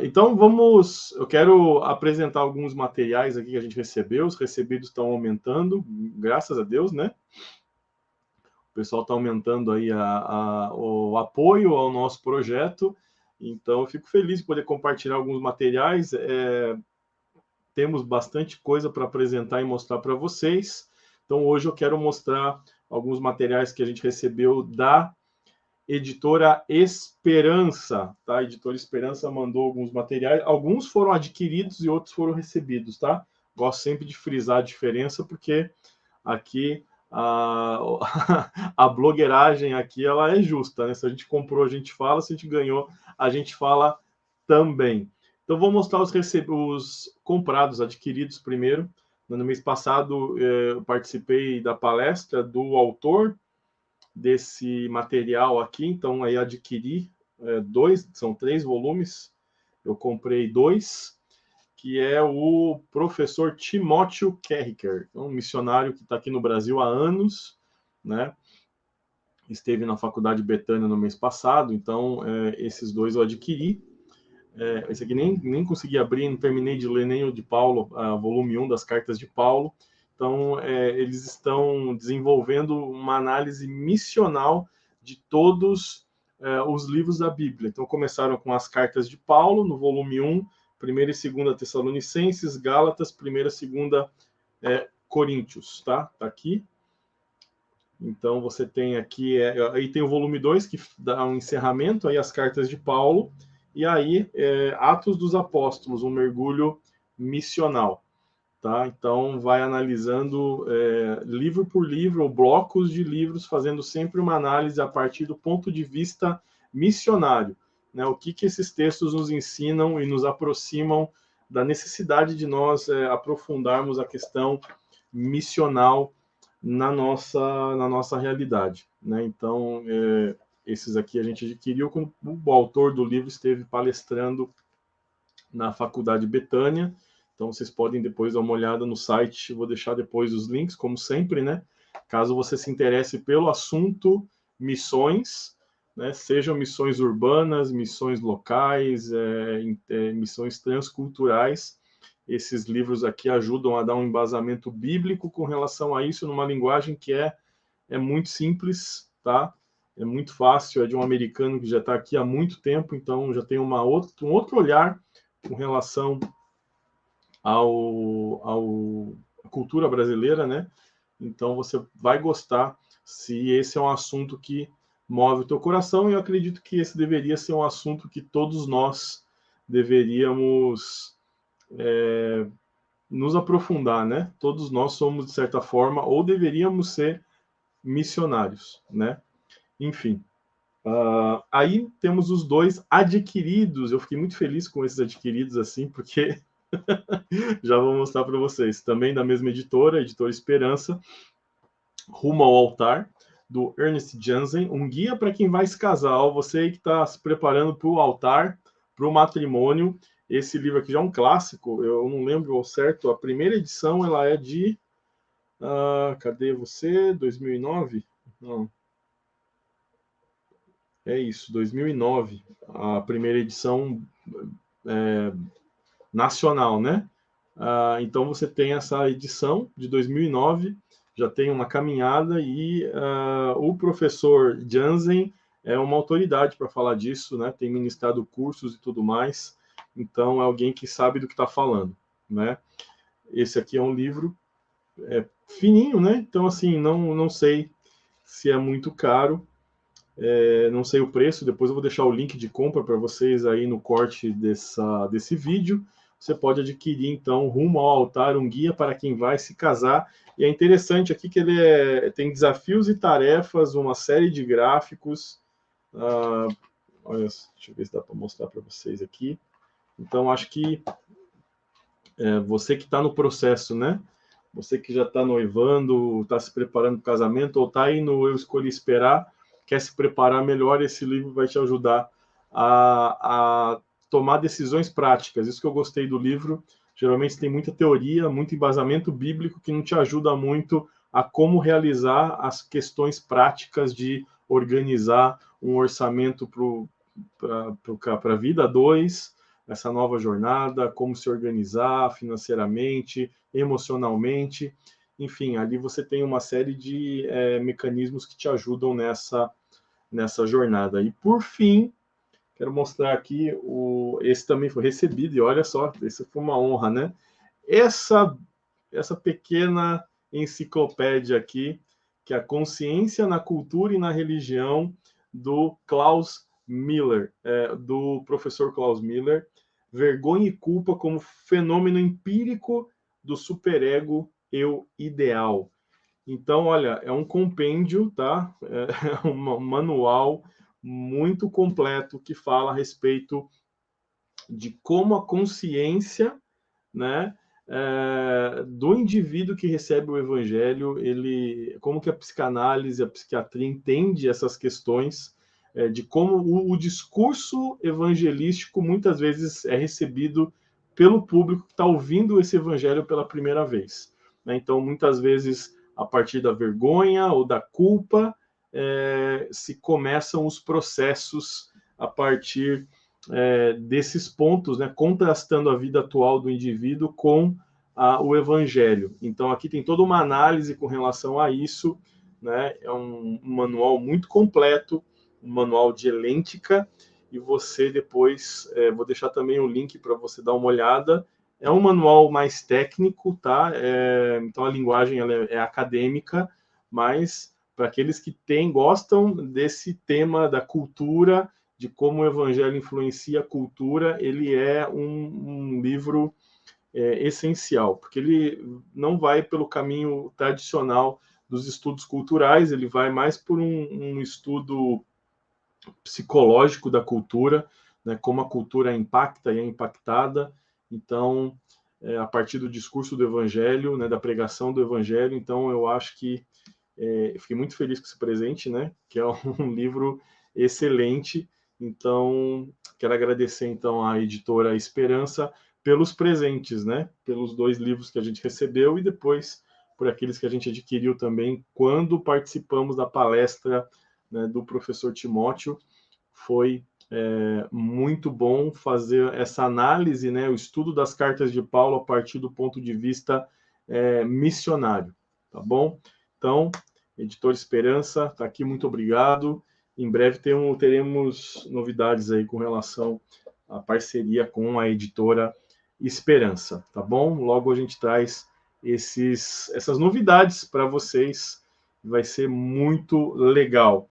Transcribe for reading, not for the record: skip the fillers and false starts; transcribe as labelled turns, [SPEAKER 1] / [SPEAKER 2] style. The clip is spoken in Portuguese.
[SPEAKER 1] Então, eu quero apresentar alguns materiais aqui que a gente recebeu. Os recebidos estão aumentando, graças a Deus, né? O pessoal está aumentando aí o apoio ao nosso projeto. Então, eu fico feliz de poder compartilhar alguns materiais. Temos bastante coisa para apresentar e mostrar para vocês. Então, hoje eu quero mostrar alguns materiais que a gente recebeu da Editora Esperança, tá? A Editora Esperança mandou alguns materiais. Alguns foram adquiridos e outros foram recebidos, tá? Gosto sempre de frisar a diferença, porque aqui a blogueiragem aqui ela é justa, né? Se a gente comprou, a gente fala. Se a gente ganhou, a gente fala também. Então, vou mostrar os comprados, adquiridos primeiro. No mês passado, eu participei da palestra do autor desse material aqui, então aí adquiri são 3 volumes, eu comprei 2, que é o professor Timóteo Kerriker, um missionário que está aqui no Brasil há anos, né? Esteve na Faculdade Betânia no mês passado, então esses 2 eu adquiri. Esse aqui nem consegui abrir, não terminei de ler nem o de Paulo, volume 1 das Cartas de Paulo. Então, eles estão desenvolvendo uma análise missional de todos os livros da Bíblia. Então, começaram com as Cartas de Paulo, no volume 1, 1ª e 2ª Tessalonicenses, Gálatas, 1ª e 2ª Coríntios, tá? Tá aqui. Então, você tem aqui, aí tem o volume 2, que dá um encerramento, aí as Cartas de Paulo, e aí Atos dos Apóstolos, um mergulho missional. Tá? Então, vai analisando livro por livro, ou blocos de livros, fazendo sempre uma análise a partir do ponto de vista missionário. Né? O que esses textos nos ensinam e nos aproximam da necessidade de nós aprofundarmos a questão missional na nossa realidade. Né? Então, esses aqui a gente adquiriu quando o autor do livro esteve palestrando na Faculdade Betânia. Então, vocês podem depois dar uma olhada no site, vou deixar depois os links, como sempre, né? Caso você se interesse pelo assunto missões, né? Sejam missões urbanas, missões locais, missões transculturais, esses livros aqui ajudam a dar um embasamento bíblico com relação a isso, numa linguagem que é muito simples, tá? É muito fácil, é de um americano que já está aqui há muito tempo, então já tem um outro olhar com relação à cultura brasileira, né? Então você vai gostar se esse é um assunto que move o teu coração, e eu acredito que esse deveria ser um assunto que todos nós deveríamos nos aprofundar, né? Todos nós somos, de certa forma, ou deveríamos ser missionários, né? Enfim. Aí temos os 2 adquiridos. Eu fiquei muito feliz com esses adquiridos, assim, porque já vou mostrar para vocês. Também da mesma editora, Editora Esperança, Rumo ao Altar, do Ernest Jansen, um guia para quem vai se casar. Você que está se preparando para o altar, para o matrimônio. Esse livro aqui já é um clássico, eu não lembro ao certo. A primeira edição ela é de... cadê você? 2009? Não. É isso, 2009. A primeira edição nacional, né? Então você tem essa edição de 2009, já tem uma caminhada, e o professor Jansen é uma autoridade para falar disso, né? Tem ministrado cursos e tudo mais, então é alguém que sabe do que está falando, né? Esse aqui é um livro fininho, né? Então, assim, não sei se é muito caro, não sei o preço, depois eu vou deixar o link de compra para vocês aí no corte desse vídeo. Você pode adquirir, então, Rumo ao Altar, um guia para quem vai se casar. E é interessante aqui que ele tem desafios e tarefas, uma série de gráficos. Olha, deixa eu ver se dá para mostrar para vocês aqui. Então, acho que você que está no processo, né? Você que já está noivando, está se preparando para o casamento, ou está aí no Eu Escolhi Esperar, quer se preparar melhor, esse livro vai te ajudar a tomar decisões práticas. Isso que eu gostei do livro. Geralmente tem muita teoria, muito embasamento bíblico que não te ajuda muito a como realizar as questões práticas de organizar um orçamento para a vida 2, essa nova jornada, como se organizar financeiramente, emocionalmente. Enfim, ali você tem uma série de mecanismos que te ajudam nessa jornada. E, por fim, quero mostrar aqui, esse também foi recebido, e olha só, esse foi uma honra, né? Essa pequena enciclopédia aqui, que é a Consciência na Cultura e na Religião, do Klaus Miller, do professor Klaus Miller, Vergonha e Culpa como Fenômeno Empírico do Superego Eu Ideal. Então, olha, é um compêndio, tá? É um manual muito completo que fala a respeito de como a consciência, né, do indivíduo que recebe o evangelho, como que a psicanálise, a psiquiatria entende essas questões, de como o discurso evangelístico muitas vezes é recebido pelo público que está ouvindo esse evangelho pela primeira vez, né? Então, muitas vezes, a partir da vergonha ou da culpa, se começam os processos a partir desses pontos, né, contrastando a vida atual do indivíduo com o evangelho. Então, aqui tem toda uma análise com relação a isso, né? É um manual muito completo, um manual de elêntica, e você depois, vou deixar também o link para você dar uma olhada. É um manual mais técnico, tá? Então, a linguagem ela é acadêmica, mas para aqueles que gostam desse tema da cultura, de como o evangelho influencia a cultura, ele é um livro essencial, porque ele não vai pelo caminho tradicional dos estudos culturais, ele vai mais por um estudo psicológico da cultura, né, como a cultura impacta e é impactada. Então, a partir do discurso do evangelho, né, da pregação do evangelho. Então, eu acho que eu fiquei muito feliz com esse presente, né, que é um livro excelente. Então, quero agradecer então à editora Esperança pelos presentes, né? Pelos 2 livros que a gente recebeu e depois por aqueles que a gente adquiriu também quando participamos da palestra, né, do professor Timóteo. Foi muito bom fazer essa análise, né? O estudo das cartas de Paulo a partir do ponto de vista missionário, tá bom? Então, Editor Esperança, está aqui, muito obrigado. Em breve teremos novidades aí com relação à parceria com a editora Esperança, tá bom? Logo a gente traz essas novidades para vocês, vai ser muito legal.